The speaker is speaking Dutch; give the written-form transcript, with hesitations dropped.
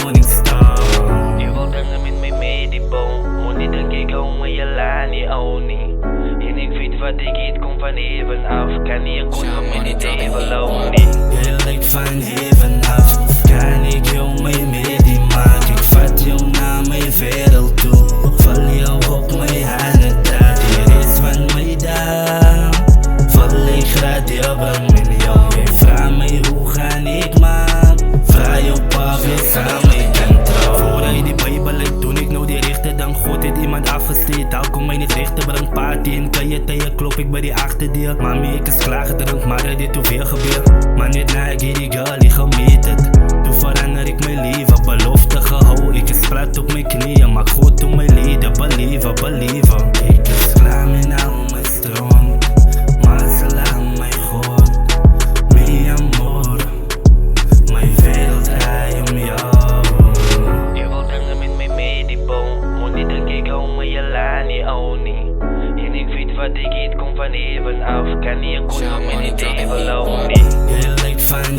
morning star. Je wilt hangen met mij mee die boom. Moet niet denken ik hou maar je laat niet niet. En ik weet wat ik eet komt van even af. Kan niet een koet van mij niet even lopen niet. Je lijkt van even af. Kan ik jou mee die maak. Ik vat jou naar mijn wereld toe. Val jou op mijn handen daar. Hier is van mij daar. Val ik graag bang met jou. Jij vraagt mij hoe ga ik maar. Vraag jou pa weer samen kan trouw. Voordat je die Bijbel uit toen ik nou die richter. Dan God heeft iemand afgesteed. Al kom mij niet richten, breng party in. Kan je tegen klop ik bij die achterdeel. Mami ik is klaar gedrunk maar er dit te veel gebeurt. Maar net na ik die girl die gemeet het. Toen verander ik mijn leven, belofte gehouden. Ik is plat op mijn knieën, maar goed om mijn leden. Believen. Ik is klaar met al mijn stroom. Maar salam mijn God. Mi amor. Mijn wereld draait om jou. Je wilt hangen met mij mee die boom. Moet niet denken ik hou maar je laat niet niet. En ik weet wat ik eet komt van even af. Kan niet een koet van mij niet even lopen niet. Je lijkt van